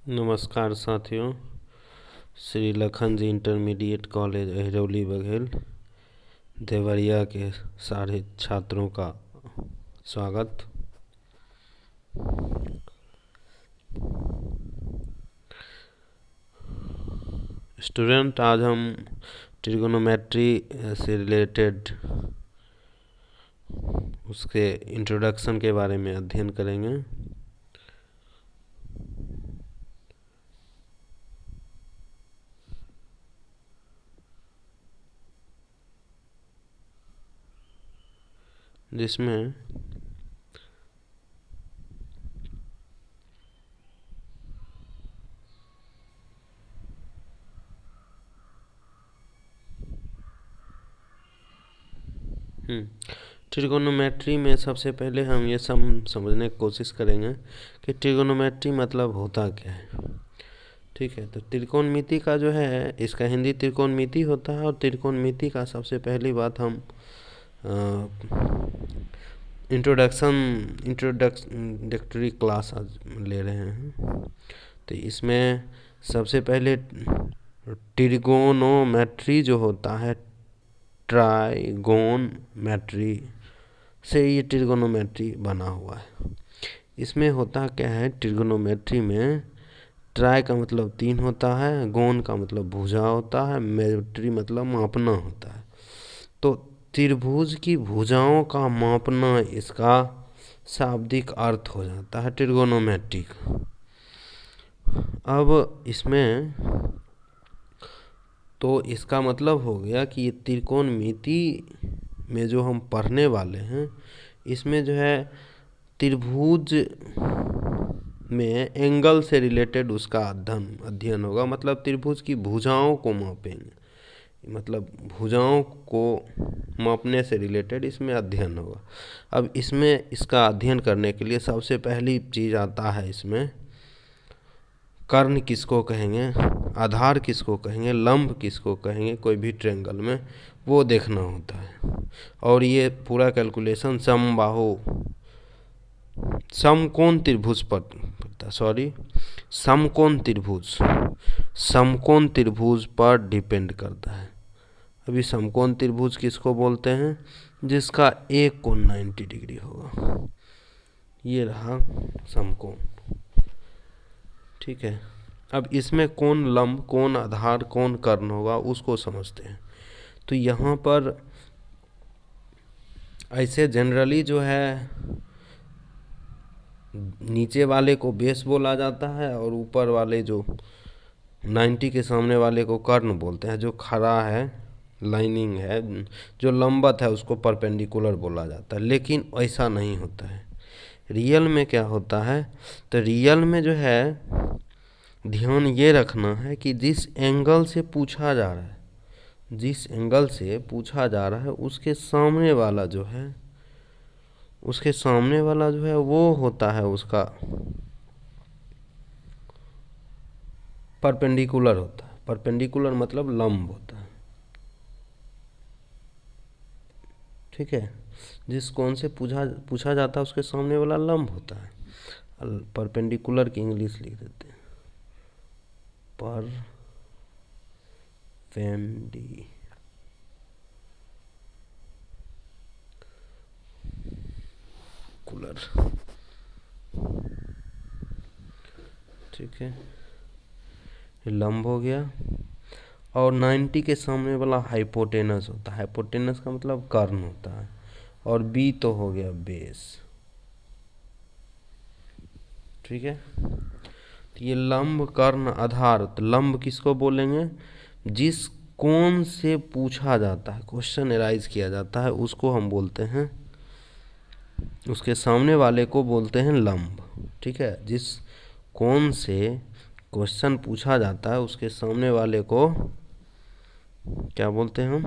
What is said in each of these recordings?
नमस्कार साथियों। श्री लखन जी intermediate college Ahirauli Baghel Deoria के सारे छात्रों का स्वागत। स्टूडेंट, आज हम ट्रिगोनोमेट्री से रिलेटेड उसके इंट्रोडक्शन के बारे में अध्ययन करेंगे। जिसमें ट्रिगोनोमेट्री में सबसे पहले हम ये समझने की कोशिश करेंगे कि ट्रिगोनोमेट्री मतलब होता क्या है। ठीक है, तो त्रिकोणमिति का जो है, इसका हिंदी त्रिकोणमिति होता है। और त्रिकोणमिति का सबसे पहली बात हम इंट्रोडक्टरी क्लास आज ले रहे हैं। तो इसमें सबसे पहले ट्रिगोनोमेट्री जो होता है, ट्राइगोनमेट्री से ये ट्रिगोनोमेट्री बना हुआ है। इसमें होता क्या है, ट्रिगोनोमेट्री में ट्राई का मतलब 3 होता है, गोन का मतलब भुजा होता है, मेट्री मतलब मापना होता है। तो त्रिभुज की भुजाओं का मापना इसका शाब्दिक अर्थ हो जाता है ट्रिगोनोमेट्री का। अब इसमें तो इसका मतलब हो गया कि ये त्रिकोणमिति में जो हम पढ़ने वाले हैं, इसमें जो है त्रिभुज में एंगल से रिलेटेड उसका अध्ययन होगा। मतलब त्रिभुज की भुजाओं को मापेंगे, मतलब भुजाओं को मापने से रिलेटेड इसमें अध्ययन होगा। अब इसमें इसका अध्ययन करने के लिए सबसे पहली चीज़ आता है, इसमें कर्ण किसको कहेंगे, आधार किसको कहेंगे, लंब किसको कहेंगे कोई भी ट्रायंगल में, वो देखना होता है। और ये पूरा कैलकुलेशन समकोण त्रिभुज पर समकोण त्रिभुज पर डिपेंड करता है। अभी समकोण त्रिभुज किसको बोलते हैं, जिसका एक कोण 90 डिग्री होगा। ये रहा समकोण। ठीक है, अब इसमें कौन लंब, कौन आधार, कौन कर्ण होगा उसको समझते हैं। तो यहाँ पर ऐसे जनरली जो है नीचे वाले को बेस बोला जाता है और ऊपर वाले जो 90 के सामने वाले को कर्ण बोलते हैं। जो खड़ा है, लाइनिंग है, जो लंबत है, उसको परपेंडिकुलर बोला जाता है। लेकिन ऐसा नहीं होता है। रियल में क्या होता है, तो रियल में जो है ध्यान ये रखना है कि जिस एंगल से पूछा जा रहा है उसके सामने वाला जो है वो होता है उसका परपेंडिकुलर होता है। परपेंडिकुलर मतलब लंब होता है। ठीक है, जिस कोण से पूछा जाता है उसके सामने वाला लंब होता है। परपेंडिकुलर की इंग्लिश लिख देते हैं परपेंडिकुलर। ठीक है, लंब हो गया। और 90 के सामने वाला हाइपोटेनस होता है। हाइपोटेनस का मतलब कर्ण होता है। और बी तो हो गया बेस। ठीक है, तो ये लंब, कर्ण, आधार। तो लंब किसको बोलेंगे, जिस कोण से पूछा जाता है, क्वेश्चन एराइज किया जाता है, उसको हम बोलते हैं, उसके सामने वाले को बोलते हैं लंब। ठीक है, जिस कोण से क्वेश्चन पूछा जाता है उसके सामने वाले को क्या बोलते हैं हम,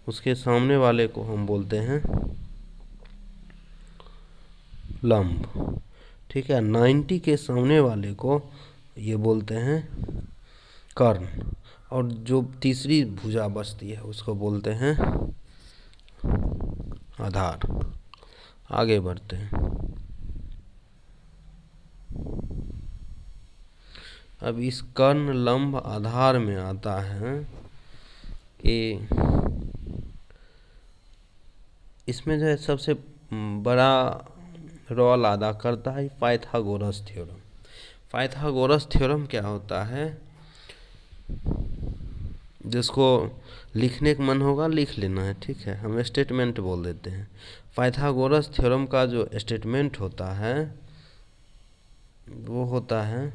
उसके सामने वाले को हम बोलते हैं लंब। ठीक है, 90 के सामने वाले को ये बोलते हैं कर्ण। और जो तीसरी भुजा बचती है उसको बोलते हैं आधार। आगे बढ़ते हैं। अब इस कर्ण लंब आधार में आता है कि इसमें जो है सबसे बड़ा रोल अदा करता है पाइथागोरस थ्योरम। पाइथागोरस थ्योरम क्या होता है, जिसको लिखने का मन होगा लिख लेना है, ठीक है, हम स्टेटमेंट बोल देते हैं। पाइथागोरस थ्योरम का जो स्टेटमेंट होता है वो होता है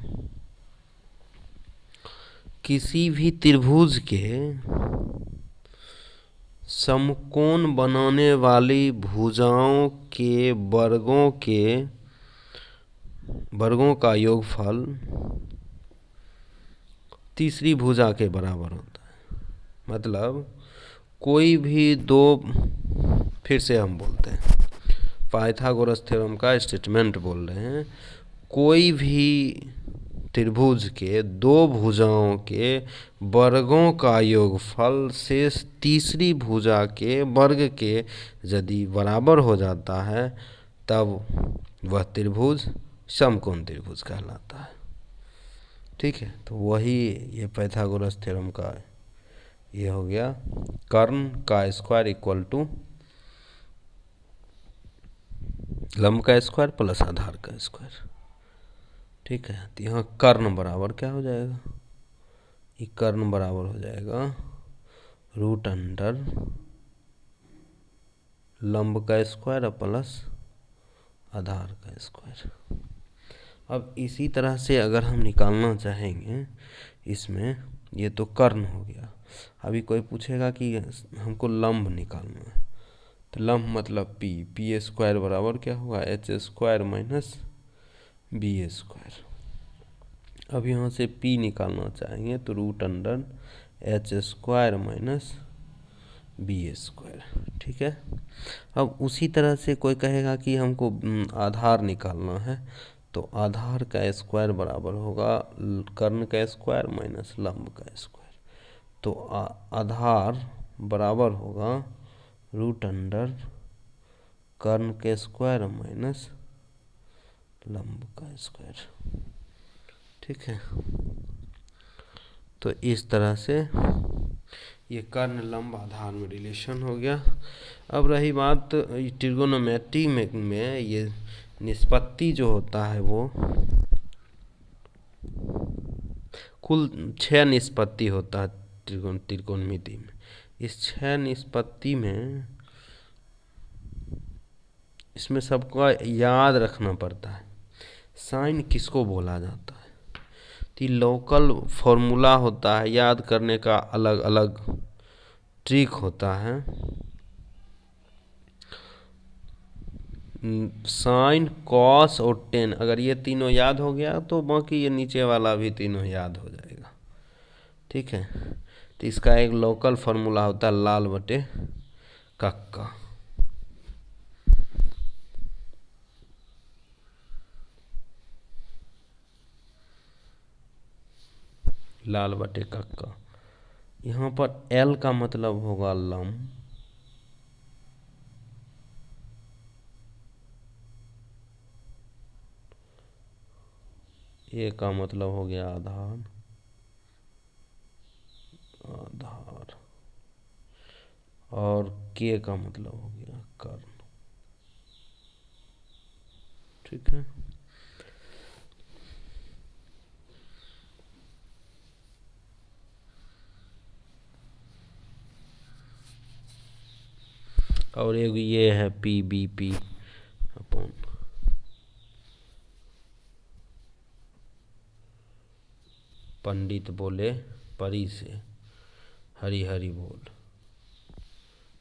किसी भी त्रिभुज के समकोण बनाने वाली भुजाओं के वर्गों का योगफल तीसरी भुजा के बराबर होता है। मतलब कोई भी दो, फिर से हम बोलते हैं, पाइथागोरस थ्योरम का स्टेटमेंट बोल रहे हैं, कोई भी त्रिभुज के दो भुजाओं के वर्गों का योगफल शेष तीसरी भुजा के वर्ग के यदि बराबर हो जाता है तब वह त्रिभुज समकोण त्रिभुज कहलाता है। ठीक है, तो वही ये पाइथागोरस थ्योरम का ये हो गया, कर्ण का स्क्वायर इक्वल टू लंब का स्क्वायर प्लस आधार का स्क्वायर। ठीक है, तो यहाँ कर्ण बराबर क्या हो जाएगा, ये कर्ण बराबर हो जाएगा रूट अंडर लंब का स्क्वायर प्लस आधार का स्क्वायर। अब इसी तरह से अगर हम निकालना चाहेंगे इसमें, ये तो कर्ण हो गया, अभी कोई पूछेगा कि हमको लंब निकालना है, तो लंब मतलब पी स्क्वायर बराबर क्या होगा, H square minus B square. अब यहाँ से p निकालना चाहेंगे तो root under H square minus B square. ठीक है, अब उसी तरह से कोई कहेगा कि हमको आधार निकालना है, तो आधार का स्क्वायर बराबर होगा कर्ण का स्क्वायर माइनस लंब का स्क्वायर। तो आधार बराबर होगा रूट अंडर कर्ण के स्क्वायर माइनस लंब का स्क्वायर। ठीक है, तो इस तरह से ये कर्ण लंब आधार में रिलेशन हो गया। अब रही बात ट्रिगोनोमेट्री में ये निष्पत्ति जो होता है वो कुल 6 निष्पत्ति होता है त्रिकोणमिति में। इस 6 निष्पत्ति में इसमें सबको याद रखना पड़ता है साइन किसको बोला जाता है। तो लोकल फॉर्मूला होता है, याद करने का अलग अलग ट्रिक होता है। साइन कॉस और टेन, अगर ये तीनों याद हो गया तो बाकी ये नीचे वाला भी तीनों याद हो जाएगा। ठीक है, तो इसका एक लोकल फॉर्मूला होता है लाल बटे कक्का। लाल बटे कक्का, यहाँ पर एल का मतलब होगा लंब, ए का मतलब हो गया आधार, और के का मतलब हो गया कर्ण। ठीक है, और एक ये है पी बी पी अपॉन पंडित बोले परी से हरी हरी बोल,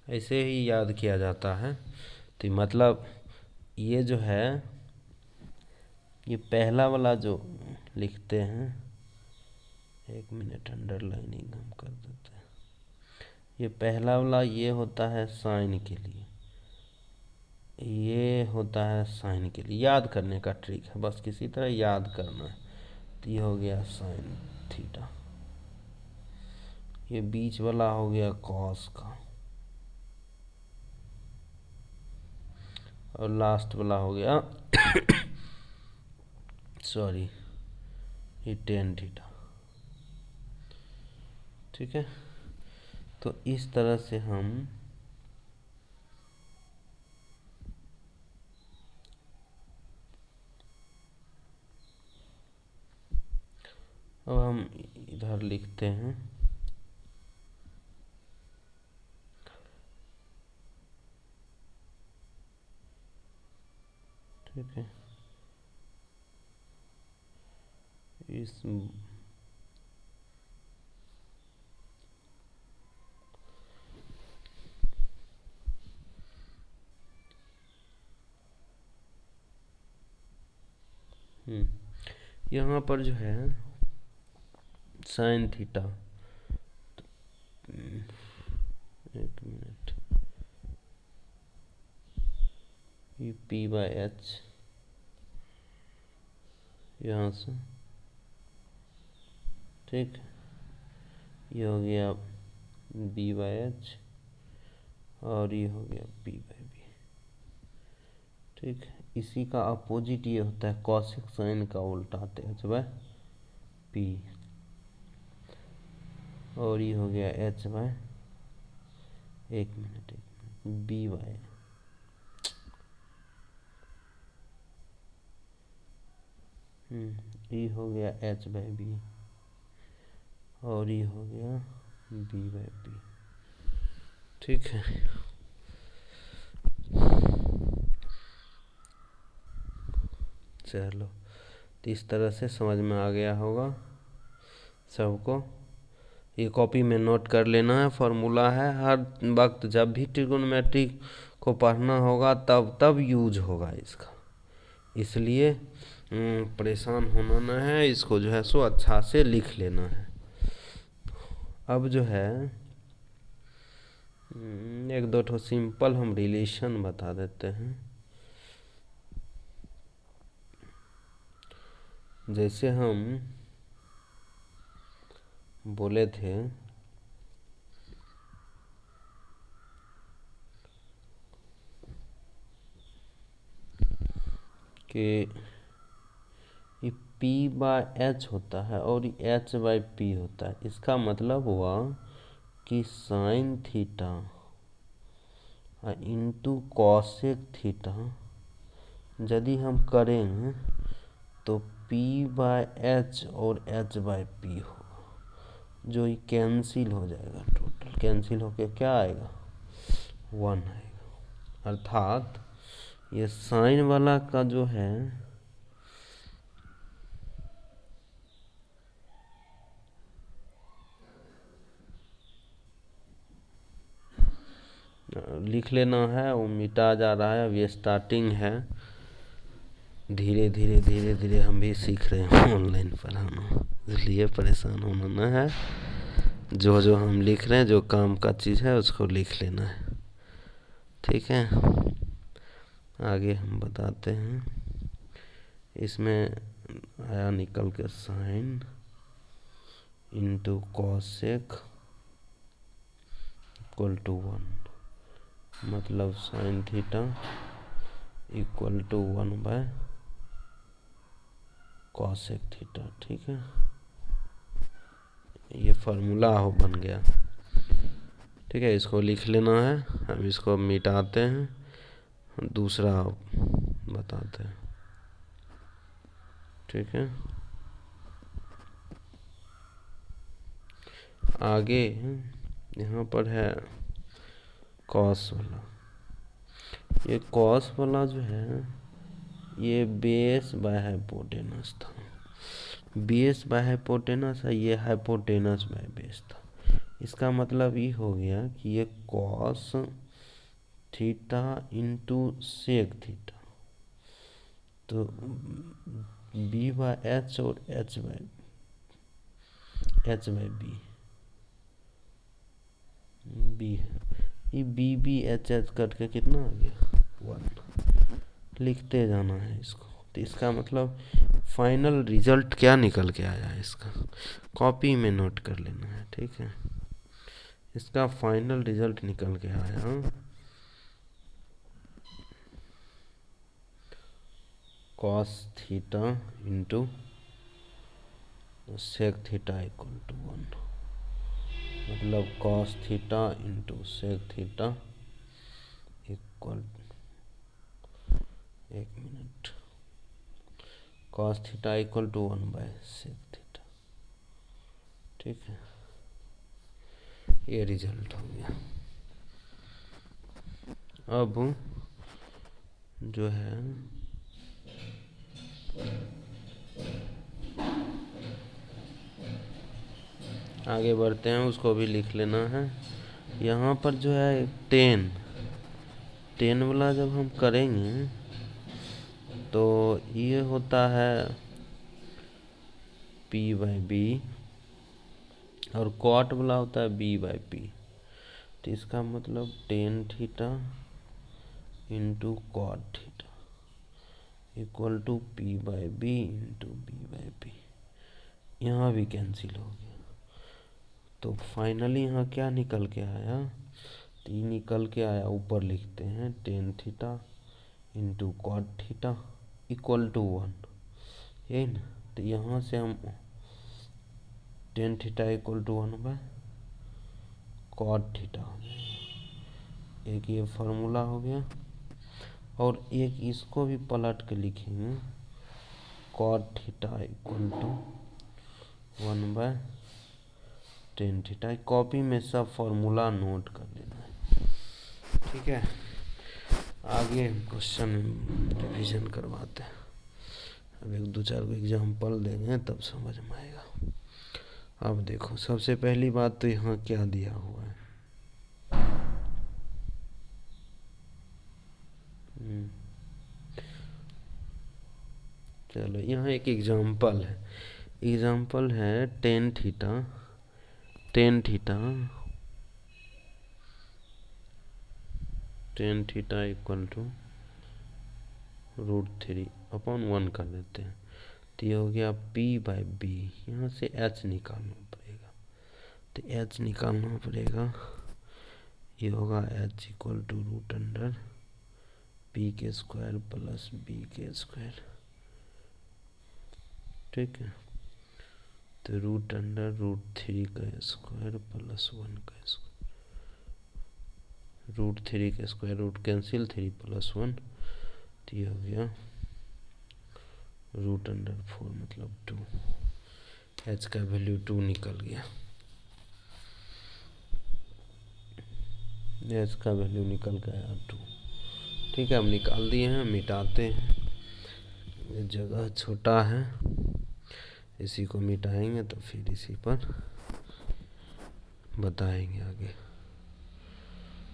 ऐसे ही याद किया जाता है। तो मतलब ये जो है, ये पहला वाला जो लिखते हैं, एक मिनट अंडरलाइनिंग हम कर देते हैं, ये पहला वाला ये होता है साइन के लिए, ये होता है साइन के लिए, याद करने का ट्रिक है, बस किसी तरह याद करना है। तो ये हो गया साइन थीटा, ये बीच वाला हो गया कॉस का, और लास्ट वाला हो गया सॉरी ये टेन थीटा। ठीक है, तो इस तरह से हम अब हम इधर लिखते हैं ठीक है। इस यहाँ पर जो है साइन थीटा, एक मिनट, ये पी बाय एच यहाँ से, ठीक, ये हो गया बी बाय एच और ये हो गया पी बाय बी। ठीक, इसी का अपोजिट ये होता है कॉसिक साइन का उल्टाते एच बाय पी, और ये हो गया एच बाय, एक मिनट बी बाय, ये हो गया एच बाय बी और ये हो गया बी बाय बी। ठीक है, चलो, तो इस तरह से समझ में आ गया होगा सबको। ये कॉपी में नोट कर लेना है, फॉर्मूला है, हर वक्त जब भी ट्रिगोनोमेट्री को पढ़ना होगा तब यूज होगा इसका, इसलिए परेशान होना ना है, इसको जो है सो अच्छा से लिख लेना है। अब जो है एक दो ठो सिंपल हम रिलेशन बता देते हैं। जैसे हम बोले थे कि ये P बाय एच होता है और ये H बाय P होता है, इसका मतलब हुआ कि sine theta into cosec theta यदि हम करें तो P बाय एच और H बाय P होगा, जो ये कैंसिल हो जाएगा, टोटल कैंसिल होके क्या आएगा, 1 आएगा। अर्थात ये साइन वाला का जो है लिख लेना है, वो मिटा जा रहा है, अब ये स्टार्टिंग है, धीरे धीरे धीरे धीरे हम भी सीख रहे हैं ऑनलाइन पढ़ाना, इसलिए परेशान होना ना है। जो जो हम लिख रहे हैं, जो काम का चीज़ है उसको लिख लेना है। ठीक है, आगे हम बताते हैं। इसमें आया निकल के sine into cosec equal to 1, मतलब sine theta equal to 1 by cosec theta. ठीक है, ये फार्मूला हो बन गया। ठीक है, इसको लिख लेना है। अब इसको मिटाते हैं, दूसरा बताते हैं। ठीक है, आगे यहाँ पर है कॉस वाला। ये कॉस वाला जो है ये बेस बाय हाइपोटेनस था, बेस बाय हाइपोटेनस है, ये हाइपोटेनस बाय बेस था। इसका मतलब ये हो गया कि ये cos theta into sec theta, तो बी बाय एच और एच बाय बी है, ये बी एच कट के कितना आ गया, 1। लिखते जाना है इसको। तो इसका मतलब फाइनल रिजल्ट क्या निकल के आया है, इसका कॉपी में नोट कर लेना है। ठीक है, इसका फाइनल रिजल्ट निकल के आया कॉस थीटा इंटू तो सेक थीटा इक्वल टू 1, मतलब cos theta into sec theta equal, एक minute, cos theta equal to 1/सेक थीटा। ठीक है, ये रिजल्ट हो गया। अब जो है आगे बढ़ते हैं, उसको भी लिख लेना है। यहाँ पर जो है 10 वाला जब हम करेंगे तो ये होता है p/b और कॉट वाला होता है b/p। तो इसका मतलब tan theta into cot theta equal to p/b into b/p। यहाँ भी कैंसिल हो गया। तो फाइनली यहाँ क्या निकल के आया, तो ये निकल के आया, ऊपर लिखते हैं tan theta into cot theta equal to 1, यही ना। तो यहाँ से हम टेन थीटा इक्वल टू 1/कॉट थीटा हो जाएगा। एक ये फार्मूला हो गया, और एक इसको भी पलट के लिखेंगे, कॉट थीटा इक्वल टू 1/टेन थीटा। कॉपी में सब फार्मूला नोट कर लेना है। ठीक है, आगे क्वेश्चन रिवीजन करवाते हैं। अब एक दो चार को एग्जाम्पल देंगे तब समझ में आएगा। अब देखो, सबसे पहली बात तो यहाँ क्या दिया हुआ है, चलो यहाँ एक एग्जाम्पल है। एग्जाम्पल है टेन थीटा इक्वल टू √3/1 कर देते हैं। तो ये हो गया p/b। यहाँ से h निकालना पड़ेगा, तो h निकालना पड़ेगा। ये होगा h equal to √p² plus b²। ठीक है, तो √√3² प्लस 1²। √3 का स्क्वायर रूट कैंसिल, 3 प्लस 1, तो ये हो गया √4 मतलब 2। h का वैल्यू 2 निकल गया। h का वैल्यू निकल गया 2। ठीक है, हम निकाल दिए हैं, मिटाते हैं। ये जगह छोटा है, इसी को मिटाएंगे तो फिर इसी पर बताएंगे आगे।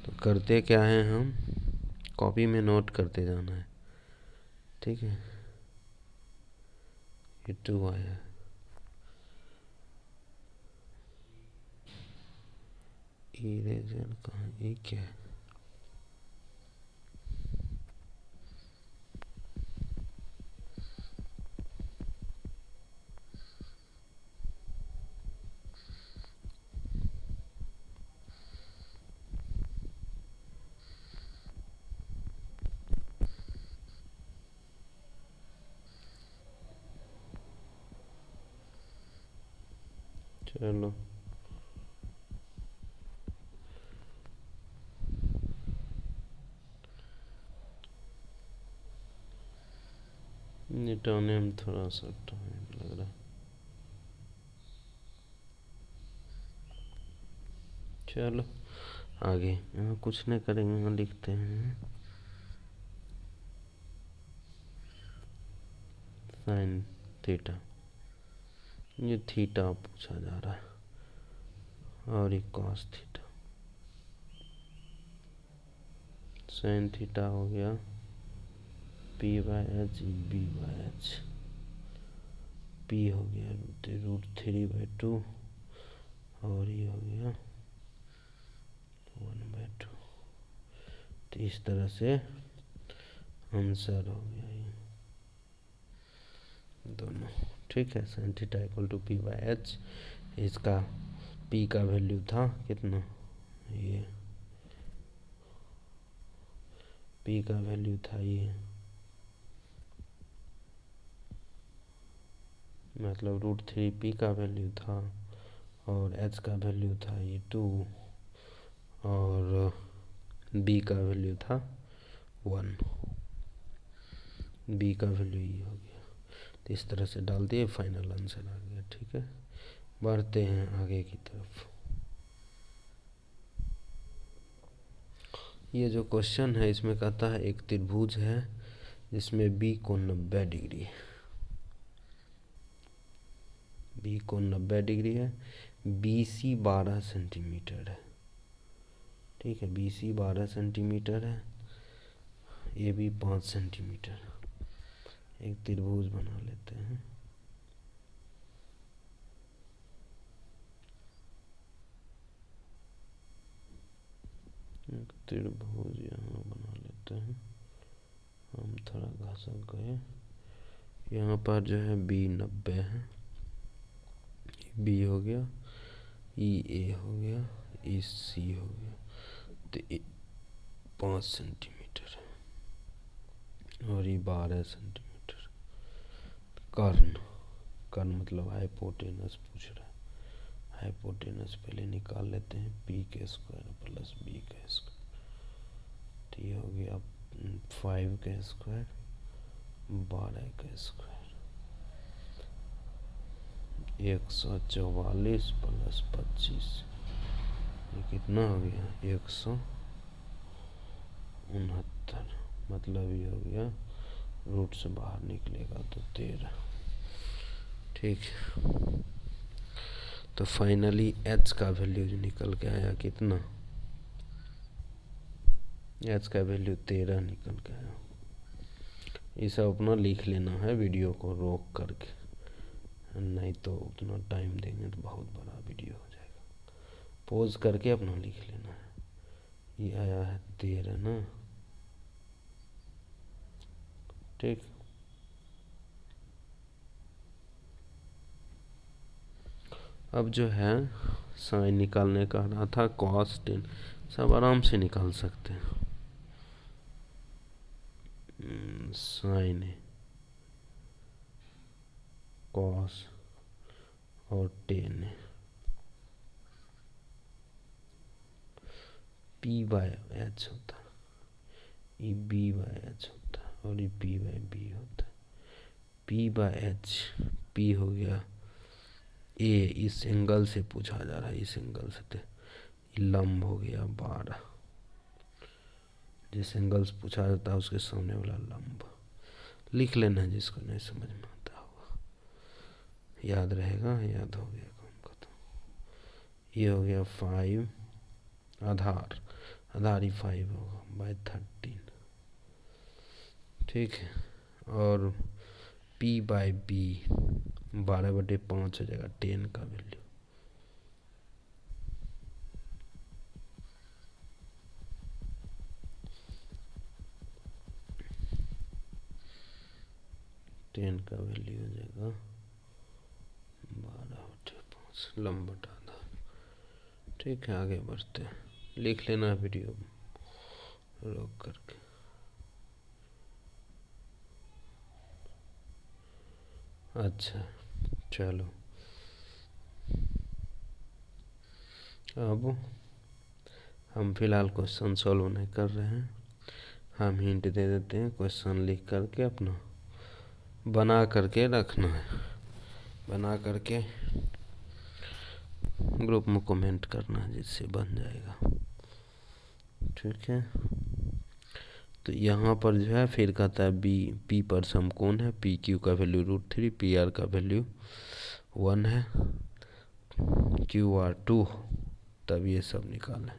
तो करते क्या है, हम कॉपी में नोट करते जाना है। ठीक है, ये 2 आया, इरेजर कहाँ, ये क्या है, चलो मिटाने में थोड़ा सा टाइम लग रहा है। चलो आगे, यहाँ कुछ नहीं करेंगे, यहाँ लिखते हैं साइन थीटा। ये थीटा पूछा जा रहा है, और ये कॉस थीटा। साइन थीटा हो गया p/h b/h, p हो गया √3/2, और ये हो गया 1/2। तो इस तरह से आंसर हो गया ये दोनों। ठीक है, sign theta equal to p/h। इसका p का वैल्यू था कितना, ये p का वैल्यू था ये मतलब √3p का वैल्यू था और h का वैल्यू था ये 2 और b का वैल्यू था 1। b का वैल्यू ये हो गया, तो इस तरह से डाल दिए, फाइनल आंसर आ गया। ठीक है, बढ़ते हैं आगे की तरफ। ये जो क्वेश्चन है इसमें कहता है एक त्रिभुज है जिसमें b कोण 90 डिग्री है। b कोण 90 डिग्री है, BC 12 सेंटीमीटर है। ठीक है, BC 12 सेंटीमीटर है, AB 5 सेंटीमीटर। एक त्रिभुज बना लेते हैं। एक त्रिभुज यहाँ बना लेते हैं। हम थोड़ा घसक गए। यहाँ पर जो है B 90 है, B हो गया, EA हो गया, EC हो गया, तो 5 सेंटीमीटर और ये 12 सेंटीमीटर। कर्ण मतलब हाइपोटेनस पूछ रहा है। हाइपोटेनस पहले निकाल लेते हैं, p के स्क्वायर प्लस b का स्क्वायर, तो ये हो गया 5 का स्क्वायर 12 का स्क्वायर, 144 प्लस 25, ये कितना हो गया 169। मतलब ये हो गया रूट से बाहर निकलेगा तो 13। ठीक, तो फाइनली h का वैल्यू जो निकल के आया कितना, h का वैल्यू 13 निकल के आया। ये सब अपना लिख लेना है वीडियो को रोक करके, नहीं तो उतना टाइम देंगे तो बहुत बड़ा वीडियो हो जाएगा। पॉज करके अपना लिख लेना है। ये आया है 13 ना। ठीक, अब जो है साइन निकालने का रहा था, cos 10 सब आराम से निकाल सकते हैं। साइन cos और 10 p/h होता है, ये b/h होता है और ये p/b होता है। p/h, p हो गया a, इस एंगल से पूछा जा रहा है, इस एंगल से, तो लंब हो गया 12। जिस एंगल से पूछा जाता है उसके सामने वाला लंब लिख लेना है, जिसको नहीं समझ में आता होगा याद रहेगा, याद हो गया काम खत्म। ये हो गया 5, आधार ही 5 होगा बाय 13। ठीक है, और p/b 12/5 हो जाएगा 10 का वैल्यू। का वैल्यू हो जाएगा 12/5 लंबट आधार। ठीक है, आगे बढ़ते हैं, लिख लेना वीडियो रोक करके। अच्छा चलो, अब हम फिलहाल क्वेश्चन सॉल्व नहीं कर रहे हैं, हम हिंट दे देते हैं। क्वेश्चन लिख करके अपना बना करके रखना है, बना करके ग्रुप में कमेंट करना है, जिससे बन जाएगा। ठीक है, तो यहाँ पर जो है फिर कहता है p पर समकोण है, PQ का वैल्यू √3, PR का वैल्यू 1 है, QR 2, तब ये सब निकालें।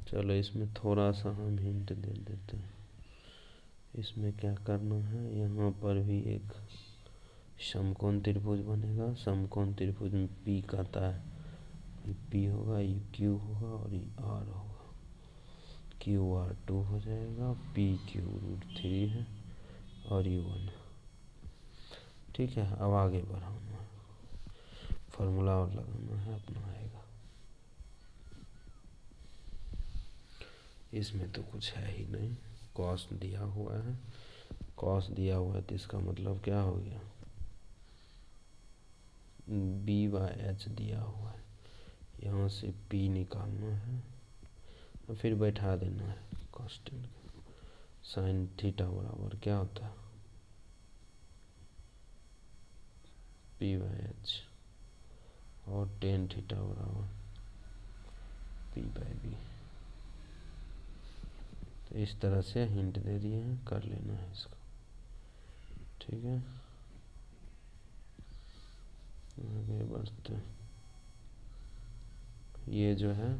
चलो इसमें थोड़ा सा हम हिंट दे देते हैं। इसमें क्या करना है, यहाँ पर भी एक समकोण त्रिभुज बनेगा। समकोण त्रिभुज में P कहता है, ये P होगा, ये Q होगा और ये R होगा। QR 2 हो जाएगा, PQ √3 है और ये 1। ठीक है, अब आगे बढ़ाना है। फार्मूला और लगाना है अपना आएगा। इसमें तो कुछ है ही नहीं, कॉस दिया हुआ है, कॉस दिया हुआ है तो इसका मतलब क्या हो गया, b/h दिया हुआ है, यहाँ से p निकालना है और फिर बैठा देना है कांस्टेंट। साइन थीटा बराबर क्या होता है, p/h और टेन थीटा बराबर p/b। तो इस तरह से हिंट दे दिए हैं, कर लेना है इसको, ठीक है। आगे बढ़ते हैं। ये जो है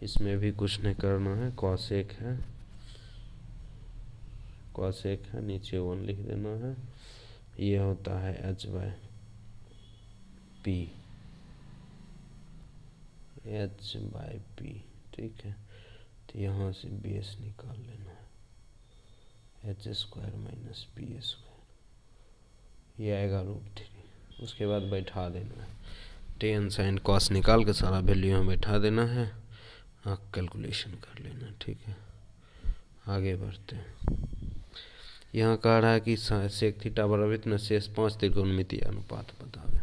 इसमें भी कुछ नहीं करना है, कॉसेक है, कॉसेक है, नीचे 1 लिख देना है। ये होता है h/p, h/p, ठीक है। तो यहाँ से बेस निकाल लेना है, h² - p², ये आएगा √3। उसके बाद बैठा देना है, टेन साइन कॉस निकाल के सारा वैल्यू में बैठा देना है, कैलकुलेशन कर लेना, ठीक है। आगे बढ़ते हैं। यहाँ कह रहा है कि सेक थीटा बराबर इतना शेष 5 त्रिकोणमितीय अनुपात बतावे।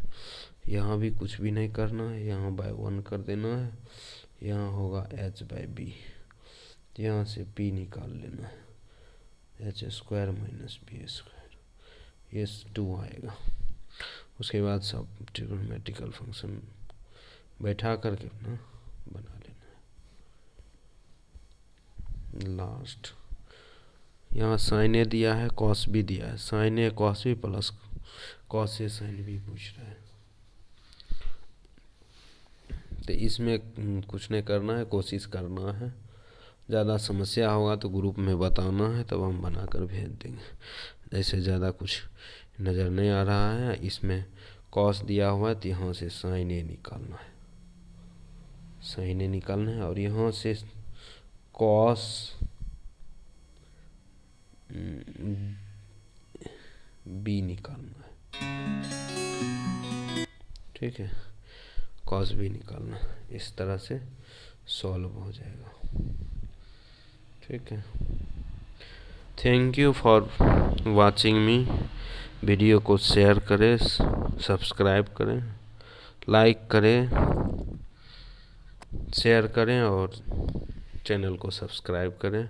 यहाँ भी कुछ भी नहीं करना है, यहाँ बाय 1 कर देना है, यहाँ होगा h/b, यहाँ से p निकाल लेना है, h² - p², ये 2 आएगा। उसके बाद सब ट्रिग्नोमेट्रिकल फंक्शन बैठा करके अपना बना लेना है। लास्ट यहाँ साइन ए दिया है, कॉस भी दिया है, साइन ए कॉस भी प्लस कॉस ए साइन भी पूछ रहा है। तो इसमें कुछ नहीं करना है, कोशिश करना है, ज़्यादा समस्या होगा तो ग्रुप में बताना है, तब हम बनाकर भेज देंगे। जैसे ज़्यादा कुछ नज़र नहीं आ रहा है, इसमें कॉस दिया हुआ है तो यहाँ से साइन ए निकालना है, साइन ए निकालना है, और यहाँ से कॉस बी निकालना है, ठीक है, कॉस बी निकालना है। इस तरह से सॉल्व हो जाएगा, ठीक है। Thank you for watching me. Video को शेयर करें, सब्सक्राइब करें, लाइक करें, शेयर करें और चैनल को सब्सक्राइब करें,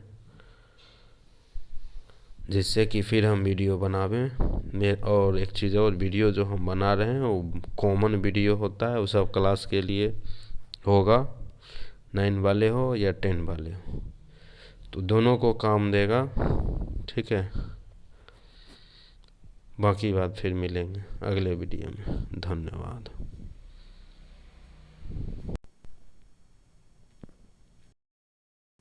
जिससे कि फिर हम वीडियो बनावें। और एक चीज़ और, वीडियो जो हम बना रहे हैं वो कॉमन वीडियो होता है, वो सब क्लास के लिए होगा, 9 वाले हो या 10 वाले हो, तो दोनों को काम देगा, ठीक है। बाकी बात फिर मिलेंगे अगले वीडियो में। धन्यवाद।